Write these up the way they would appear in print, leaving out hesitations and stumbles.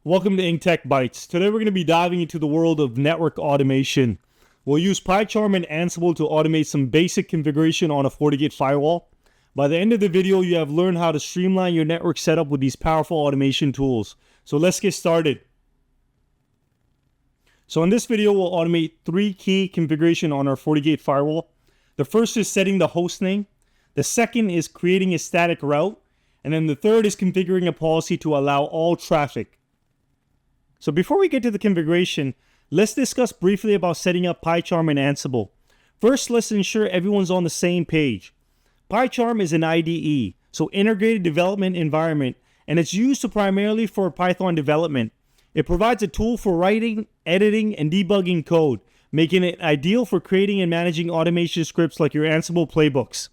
Welcome to Tech Bytes. Today we're going to be diving into the world of network automation. We'll use PyCharm and Ansible to automate some basic configuration on a FortiGate firewall. By the end of the video, you have learned how to streamline your network setup with these powerful automation tools. So let's get started. So in this video, we'll automate 3 key configuration on our FortiGate firewall. The first is setting the host name. The second is creating a static route. And then the third is configuring a policy to allow all traffic. So before we get to the configuration, let's discuss briefly about setting up PyCharm and Ansible. First, let's ensure everyone's on the same page. PyCharm is an IDE, so integrated development environment, and it's used primarily for Python development. It provides a tool for writing, editing, and debugging code, making it ideal for creating and managing automation scripts like your Ansible playbooks.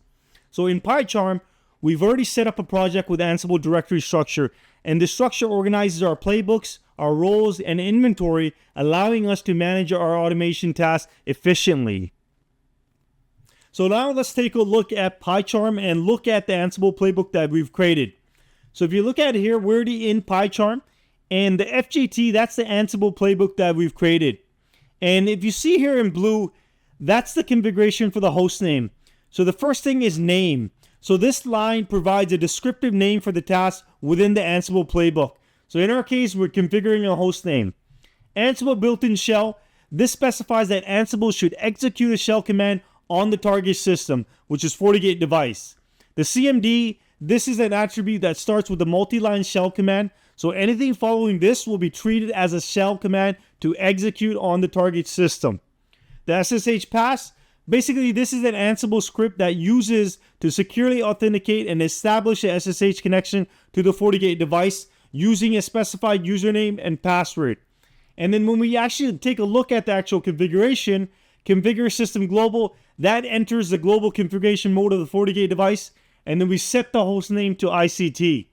So in PyCharm, we've already set up a project with Ansible directory structure, and this structure organizes our playbooks, our roles, and inventory, allowing us to manage our automation tasks efficiently. So now let's take a look at PyCharm and look at the Ansible playbook that we've created. So if you look at it here, we're already in PyCharm, and the FGT, that's the Ansible playbook that we've created. And if you see here in blue, that's the configuration for the host name. So the first thing is name. So this line provides a descriptive name for the task within the Ansible playbook. So in our case, we're configuring a host name. Ansible built-in shell. This specifies that Ansible should execute a shell command on the target system, which is FortiGate device. The CMD, this is an attribute that starts with the multi-line shell command. So anything following this will be treated as a shell command to execute on the target system. The SSH pass. Basically, this is an Ansible script that uses to securely authenticate and establish a SSH connection to the FortiGate device using a specified username and password. And then when we actually take a look at the actual configuration, configure system global, that enters the global configuration mode of the FortiGate device, and then we set the host name to ICT.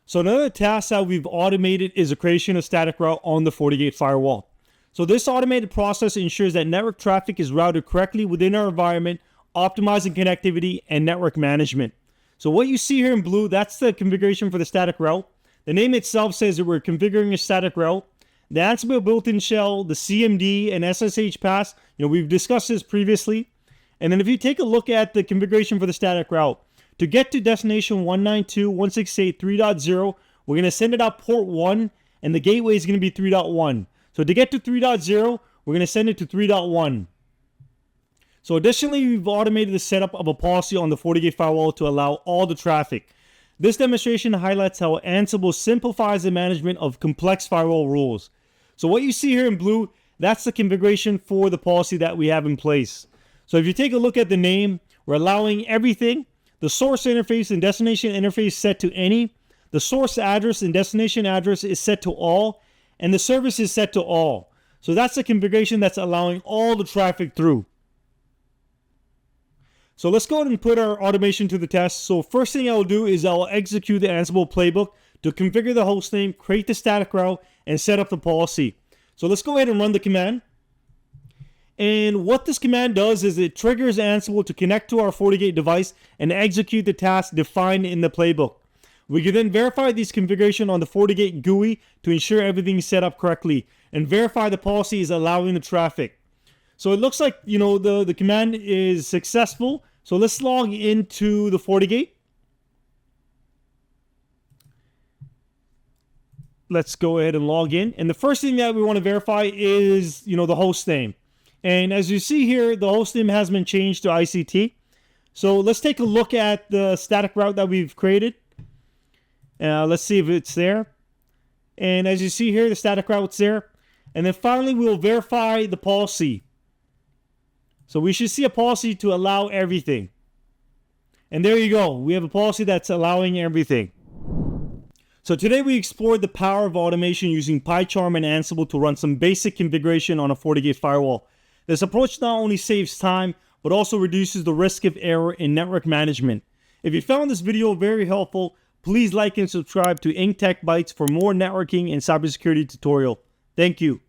So another task that we've automated is the creation of static route on the FortiGate firewall. So this automated process ensures that network traffic is routed correctly within our environment, optimizing connectivity and network management. So what you see here in blue, that's the configuration for the static route. The name itself says that we're configuring a static route. The Ansible built-in shell, the CMD, and SSH pass, we've discussed this previously. And then if you take a look at the configuration for the static route, to get to destination 192.168.3.0, we're going to send it out port 1, and the gateway is going to be 3.1. So to get to 3.0, we're going to send it to 3.1. So additionally, we've automated the setup of a policy on the FortiGate firewall to allow all the traffic. This demonstration highlights how Ansible simplifies the management of complex firewall rules. So what you see here in blue, that's the configuration for the policy that we have in place. So if you take a look at the name, we're allowing everything. The source interface and destination interface set to any. The source address and destination address is set to all. And the service is set to all. So that's the configuration that's allowing all the traffic through. So let's go ahead and put our automation to the test. So first thing I'll do is I'll execute the Ansible playbook to configure the host name, create the static route, and set up the policy. So let's go ahead and run the command. And what this command does is it triggers Ansible to connect to our FortiGate device and execute the task defined in the playbook. We can then verify this configuration on the FortiGate GUI to ensure everything is set up correctly and verify the policy is allowing the traffic. So it looks like, the command is successful. So let's log into the FortiGate. Let's go ahead and log in. And the first thing that we want to verify is, the host name. And as you see here, the host name has been changed to ICT. So let's take a look at the static route that we've created. Let's see if it's there. And as you see here, the static route's there. And then finally, we'll verify the policy. So we should see a policy to allow everything. And there you go. We have a policy that's allowing everything. So today we explored the power of automation using PyCharm and Ansible to run some basic configuration on a FortiGate firewall. This approach not only saves time, but also reduces the risk of error in network management. If you found this video very helpful, please like and subscribe to Tech Bytes for more networking and cybersecurity tutorial. Thank you.